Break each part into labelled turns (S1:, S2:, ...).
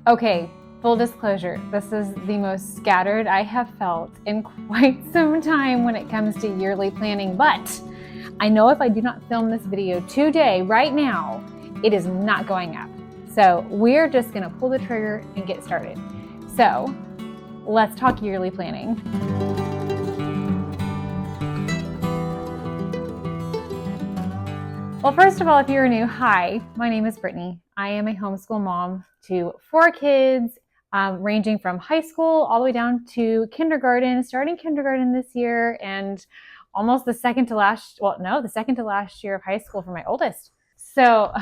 S1: Okay, full disclosure, this is the most scattered I have felt in quite some time when it comes to yearly planning, but I know if I do not film this video today, right now, it is not going up. So we're just gonna pull the trigger and get started. So let's talk yearly planning. Well, first of all, if you're new, hi, my name is Brittany. I am a homeschool mom to 4 kids, ranging from high school all the way down to kindergarten, starting kindergarten this year, and almost the second to last year of high school for my oldest. So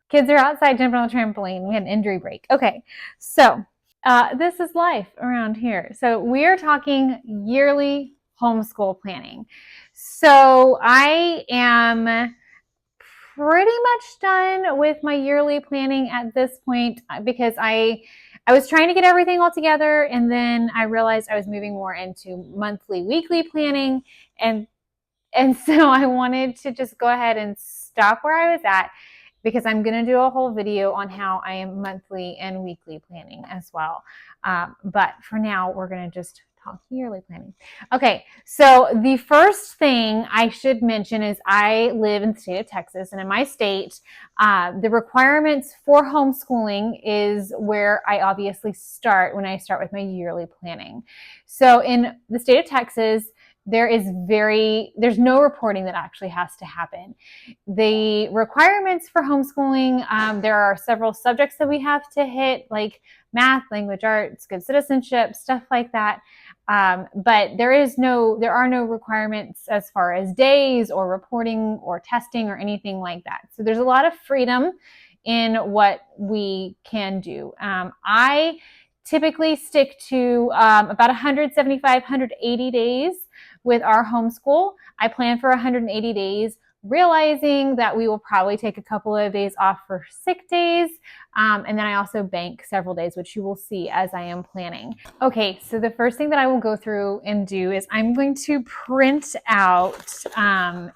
S1: kids are outside jumping on the trampoline. We had an injury break. Okay, so this is life around here. So we're talking yearly homeschool planning. So I am pretty much done with my yearly planning at this point because I was trying to get everything all together, and then I realized I was moving more into monthly, weekly planning, and so I wanted to just go ahead and stop where I was at because I'm going to do a whole video on how I am monthly and weekly planning as well. But for now, we're going to just talk yearly planning. Okay, so the first thing I should mention is I live in the state of Texas, and in my state, the requirements for homeschooling is where I obviously start when I start with my yearly planning. So in the state of Texas, there's no reporting that actually has to happen. The requirements for homeschooling, there are several subjects that we have to hit, like math, language arts, good citizenship, stuff like that. But there are no requirements as far as days or reporting or testing or anything like that. So there's a lot of freedom in what we can do. I typically stick to about 175, 180 days with our homeschool. I plan for 180 days, realizing that we will probably take a couple of days off for sick days. And then I also bank several days, which you will see as I am planning. Okay, so the first thing that I will go through and do is I'm going to print out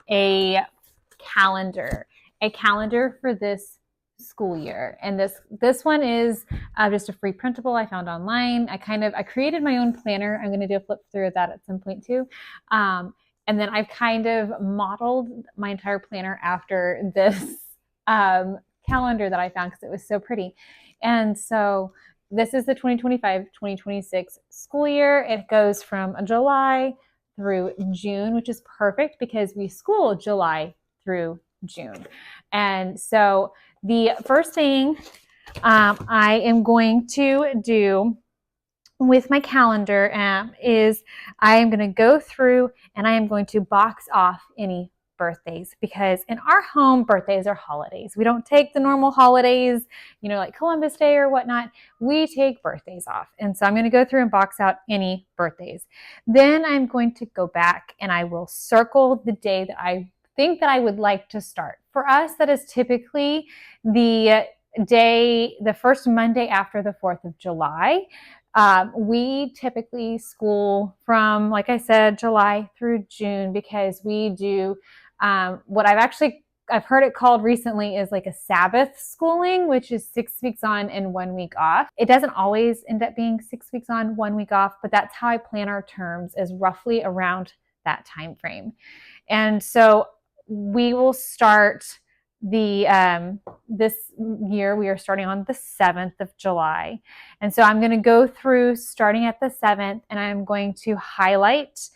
S1: a calendar for this school year. And this one is just a free printable I found online. I created my own planner. I'm going to do a flip through of that at some point too. And then I've kind of modeled my entire planner after this calendar that I found because it was so pretty. And so this is the 2025-2026 school year. It goes from July through June, which is perfect because we school July through June. And so the first thing I am going to do with my calendar is I am going to go through and I am going to box off any birthdays, because in our home, birthdays are holidays. We don't take the normal holidays, like Columbus Day or whatnot. We take birthdays off. And so I'm going to go through and box out any birthdays. Then I'm going to go back and I will circle the day that I think that I would like to start. For us, that is typically the first Monday after the 4th of July. We typically school from, like I said, July through June, because we do what I've heard it called recently is like a Sabbath schooling, which is 6 weeks on and 1 week off. It doesn't always end up being 6 weeks on, 1 week off, but that's how I plan our terms, is roughly around that time frame. And so we will start this year, we are starting on the 7th of July. And so I'm going to go through starting at the 7th, and I'm going to highlight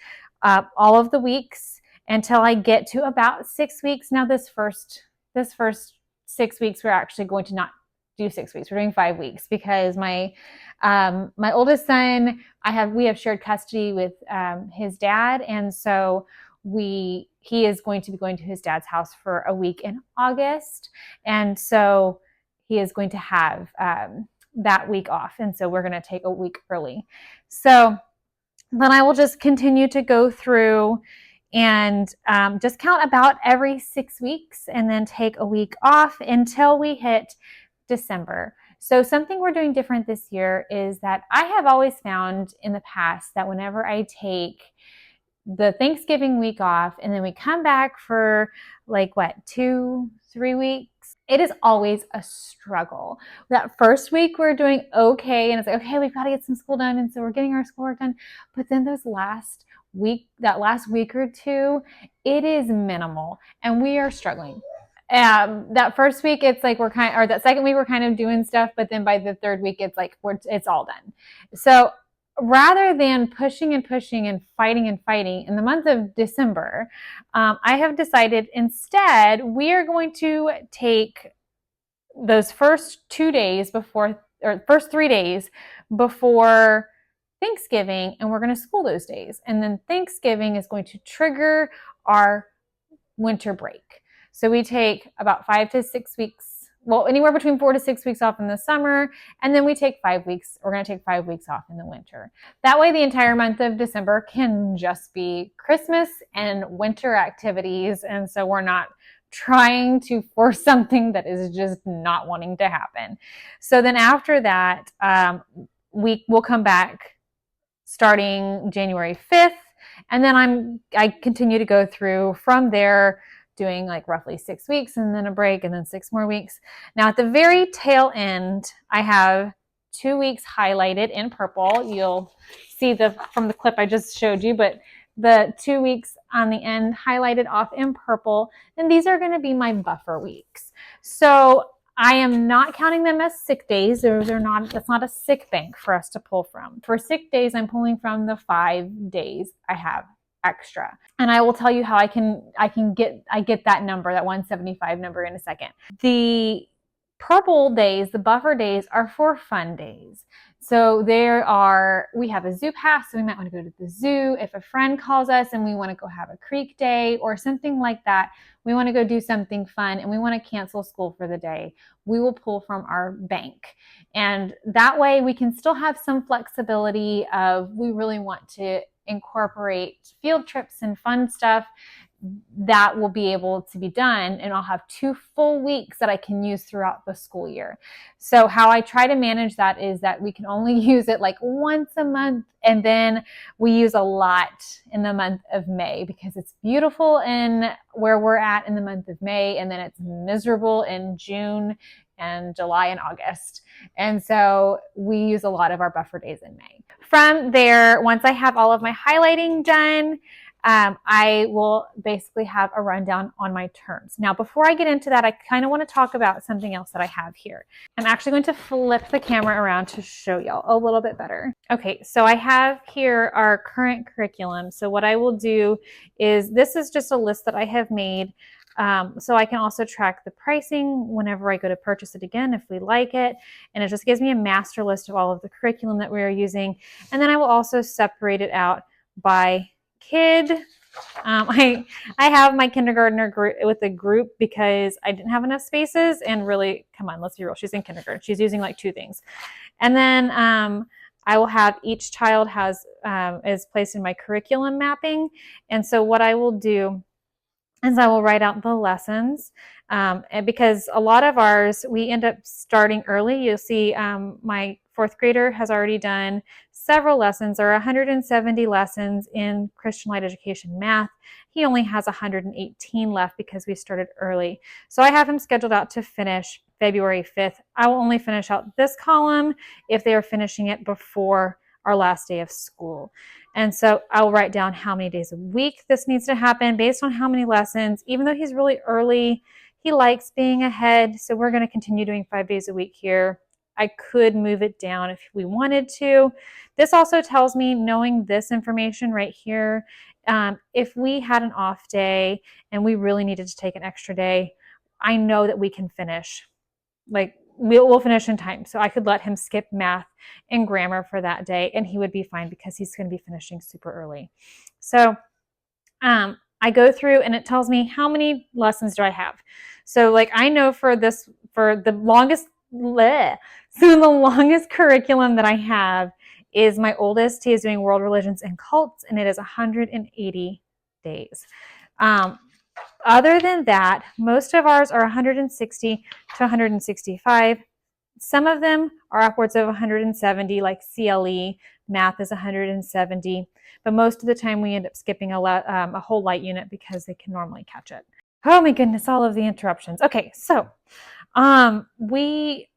S1: all of the weeks until I get to about 6 weeks. Now this first 6 weeks, we're actually going to not do 6 weeks. We're doing 5 weeks because my oldest son, we have shared custody with his dad. And so he is going to be going to his dad's house for a week in August. And so he is going to have that week off. And so we're going to take a week early. So then I will just continue to go through and just count about every 6 weeks and then take a week off until we hit December. So something we're doing different this year is that I have always found in the past that whenever I take the Thanksgiving week off and then we come back for 2-3 weeks, It is always a struggle. That first week we're doing okay, and it's like, okay, we've got to get some school done, and so we're getting our schoolwork done. But then that last week or two, it is minimal, and we are struggling. That first week, it's like or that second week we're kind of doing stuff, but then by the third week, it's like it's all done. So rather than pushing and pushing and fighting in the month of December, I have decided instead we are going to take those first 2 days before, or first 3 days before Thanksgiving, and we're going to school those days. And then Thanksgiving is going to trigger our winter break. So we take about 5 to 6 weeks, well, anywhere between 4 to 6 weeks off in the summer, and then we take 5 weeks. We're going to take 5 weeks off in the winter. That way, the entire month of December can just be Christmas and winter activities, and so we're not trying to force something that is just not wanting to happen. So then after that, we will come back starting January 5th, and then I continue to go through from there, doing like roughly 6 weeks and then a break and then 6 more weeks. Now at the very tail end, I have 2 weeks highlighted in purple. You'll see from the clip I just showed you, but the 2 weeks on the end highlighted off in purple, and these are going to be my buffer weeks. So I am not counting them as sick days. That's not a sick bank for us to pull from. For sick days, I'm pulling from the 5 days I have extra. And I will tell you how I get that number, that 175 number, in a second. The purple days, the buffer days, are for fun days. So we have a zoo pass, so we might want to go to the zoo. If a friend calls us and we want to go have a creek day or something like that, we want to go do something fun and we want to cancel school for the day, we will pull from our bank. And that way we can still have some flexibility of, we really want to incorporate field trips and fun stuff that will be able to be done, and I'll have 2 full weeks that I can use throughout the school year. So how I try to manage that is that we can only use it like once a month, and then we use a lot in the month of May because it's beautiful in where we're at in the month of May, and then it's miserable in June and July and August. And so we use a lot of our buffer days in May. From there, once I have all of my highlighting done, I will basically have a rundown on my terms. Now, before I get into that, I kind of want to talk about something else that I have here. I'm actually going to flip the camera around to show y'all a little bit better. Okay, so I have here our current curriculum. So what I will do is, this is just a list that I have made, so I can also track the pricing whenever I go to purchase it again if we like it. And it just gives me a master list of all of the curriculum that we are using. And then I will also separate it out by kid. I have my kindergartner group with a group because I didn't have enough spaces, and really, come on, let's be real, she's in kindergarten. She's using like 2 things. And then I will have each child is placed in my curriculum mapping. And so what I will do is I will write out the lessons, and because a lot of ours, we end up starting early. You'll see my 4th grader has already done several lessons. There are 170 lessons in Christian Light Education Math. He only has 118 left because we started early. So I have him scheduled out to finish February 5th. I will only finish out this column if they are finishing it before our last day of school. And so I'll write down how many days a week this needs to happen based on how many lessons. Even though he's really early, he likes being ahead. So we're going to continue doing 5 days a week here. I could move it down if we wanted to. This also tells me, knowing this information right here, if we had an off day and we really needed to take an extra day, I know that we can finish. Like, we'll finish in time. So I could let him skip math and grammar for that day, and he would be fine because he's going to be finishing super early. So I go through and it tells me how many lessons do I have. So like, I know for the longest curriculum that I have is my oldest. He is doing world religions and cults, and it is 180 days. Other than that, most of ours are 160 to 165. Some of them are upwards of 170, like CLE. Math is 170. But most of the time we end up skipping a whole light unit because they can normally catch it. Oh my goodness, all of the interruptions. Okay, so We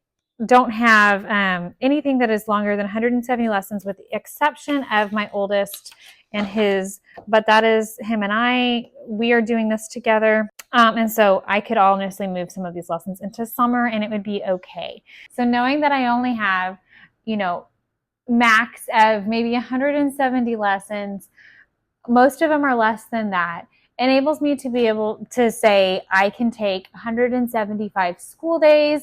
S1: don't have anything that is longer than 170 lessons, with the exception of my oldest and his, but that is him and I. We are doing this together. And so I could honestly move some of these lessons into summer and it would be okay. So knowing that I only have, max of maybe 170 lessons, most of them are less than that, enables me to be able to say I can take 175 school days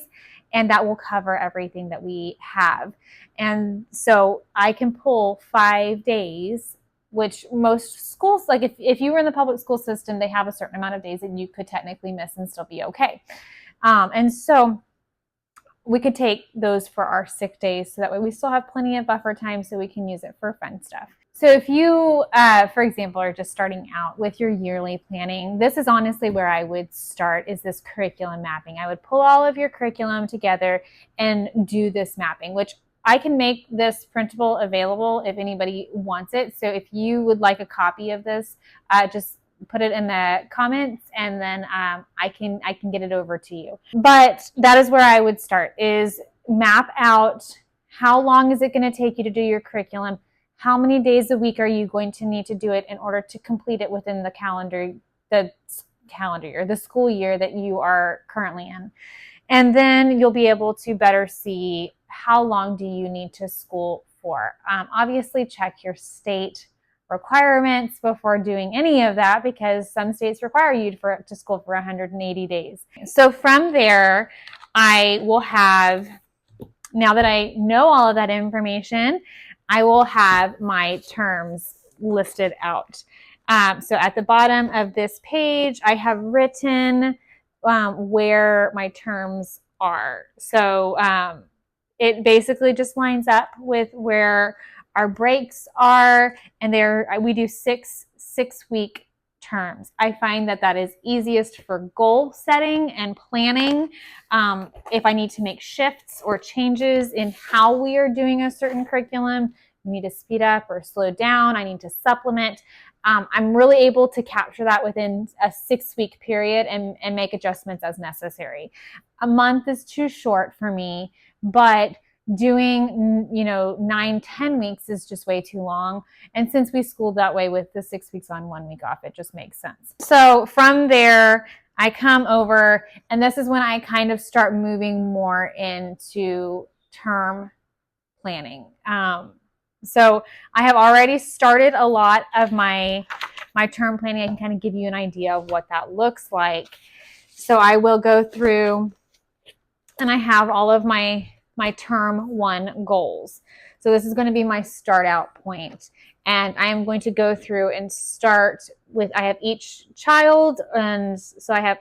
S1: and that will cover everything that we have. And so I can pull 5 days, which most schools, like if you were in the public school system, they have a certain amount of days that you could technically miss and still be okay. And so we could take those for our sick days, so that way we still have plenty of buffer time so we can use it for fun stuff. So if you, for example, are just starting out with your yearly planning, this is honestly where I would start, is this curriculum mapping. I would pull all of your curriculum together and do this mapping, which I can make this printable available if anybody wants it. So if you would like a copy of this, just put it in the comments, and then I can get it over to you. But that is where I would start, is map out how long is it going to take you to do your curriculum. How many days a week are you going to need to do it in order to complete it within the year, the school year that you are currently in? And then you'll be able to better see how long do you need to school for. Obviously, check your state requirements before doing any of that, because some states require you to school for 180 days. So from there, I will have, now that I know all of that information, I will have my terms listed out. So at the bottom of this page, I have written where my terms are. So it basically just lines up with where our breaks are, and we do six-week terms. I find that is easiest for goal setting and planning. If I need to make shifts or changes in how we are doing a certain curriculum, I need to speed up or slow down, I need to supplement, I'm really able to capture that within a 6-week period and make adjustments as necessary. A month is too short for me, but doing 9-10 weeks is just way too long. And since we schooled that way with the 6 weeks on, 1 week off, it just makes sense. So from there, I come over, and this is when I kind of start moving more into term planning. So I have already started a lot of my term planning. I can kind of give you an idea of what that looks like. So I will go through, and I have all of my term 1 goals. So this is going to be my start out point. And I am going to go through and start with, I have each child, and so I have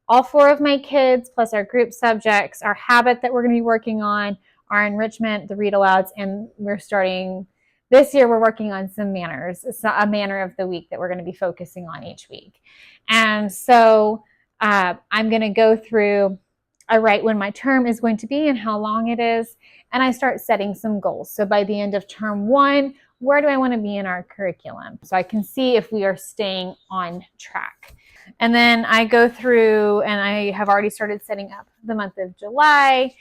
S1: all 4 of my kids, plus our group subjects, our habit that we're going to be working on, our enrichment, the read alouds, and this year we're working on some manners. It's a manner of the week that we're going to be focusing on each week. And so I'm going to go through, I write when my term is going to be and how long it is, and I start setting some goals. So by the end of term 1, where do I want to be in our curriculum? So I can see if we are staying on track. And then I go through, and I have already started setting up the month of July.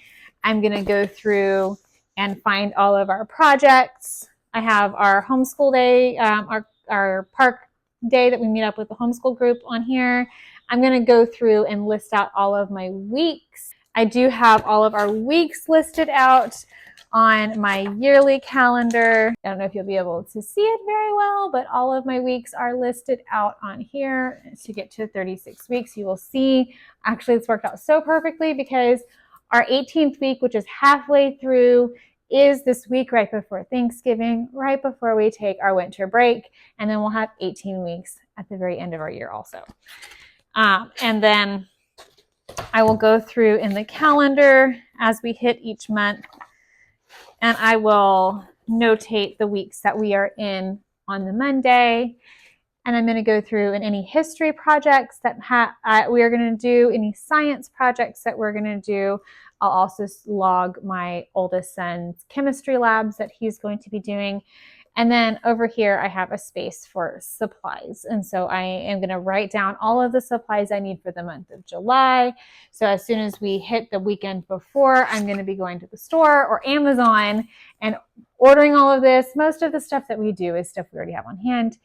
S1: I'm going to go through and find all of our projects. I have our homeschool day, our park day that we meet up with the homeschool group on here. I'm going to go through and list out all of my weeks. I do have all of our weeks listed out on my yearly calendar. I don't know if you'll be able to see it very well, but all of my weeks are listed out on here. To get to 36 weeks, you will see, actually it's worked out so perfectly, because our 18th week, which is halfway through, is this week right before Thanksgiving, right before we take our winter break, and then we'll have 18 weeks at the very end of our year also. And then I will go through in the calendar as we hit each month, and I will notate the weeks that we are in on the Monday. And I'm going to go through in any history projects that we are going to do, any science projects that we're going to do. I'll also log my oldest son's chemistry labs that he's going to be doing. And then over here, I have a space for supplies. And so I am going to write down all of the supplies I need for the month of July. So as soon as we hit the weekend before, I'm going to be going to the store or Amazon and ordering all of this. Most of the stuff that we do is stuff we already have on hand,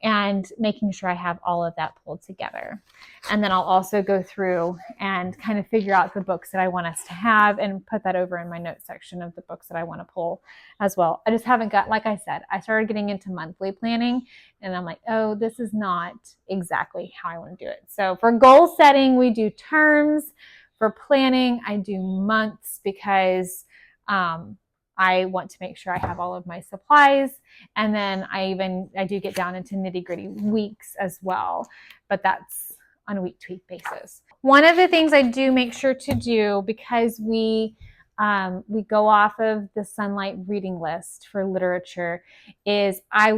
S1: and making sure I have all of that pulled together. And then I'll also go through and kind of figure out the books that I want us to have and put that over in my notes section of the books that I want to pull as well. I just haven't got, like I said, I started getting into monthly planning, and I'm like, oh, this is not exactly how I want to do it. So for goal setting, we do terms. For planning, I do months because I want to make sure I have all of my supplies. And then I do get down into nitty gritty weeks as well, but that's on a week to week basis. One of the things I do make sure to do, because we go off of the Sunlight reading list for literature, is let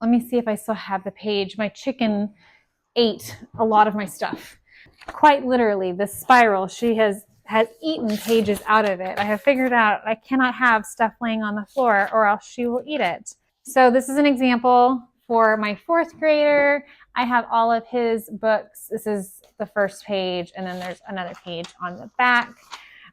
S1: me see if I still have the page. My chicken ate a lot of my stuff. Quite literally, the spiral, she has eaten pages out of it. I have figured out I cannot have stuff laying on the floor or else she will eat it. So this is an example for my 4th grader. I have all of his books. This is the first page, and then there's another page on the back.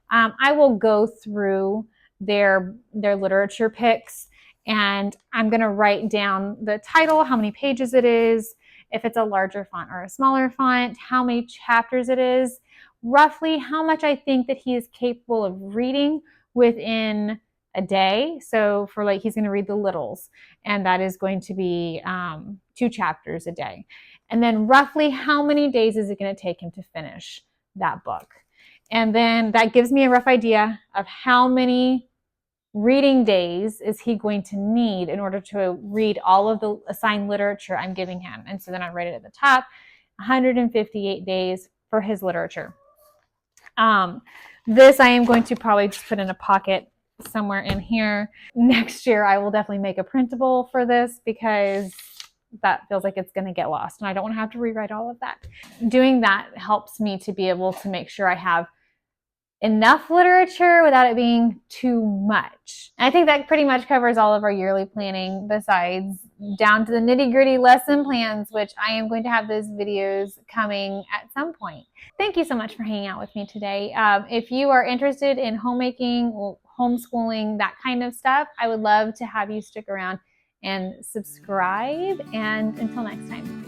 S1: I will go through their literature picks, and I'm going to write down the title, how many pages it is, if it's a larger font or a smaller font, how many chapters it is, roughly how much I think that he is capable of reading within a day. So for he's going to read the littles, and that is going to be 2 chapters a day. And then roughly how many days is it going to take him to finish that book? And then that gives me a rough idea of how many reading days is he going to need in order to read all of the assigned literature I'm giving him. And so then I write it at the top, 158 days for his literature. This I am going to probably just put in a pocket somewhere in here. Next year, I will definitely make a printable for this, because that feels like it's going to get lost, and I don't want to have to rewrite all of that. Doing that helps me to be able to make sure I have enough literature without it being too much. And I think that pretty much covers all of our yearly planning, besides down to the nitty-gritty lesson plans, which I am going to have those videos coming at some point. Thank you so much for hanging out with me today. If you are interested in homemaking, homeschooling, that kind of stuff, I would love to have you stick around and subscribe. And until next time.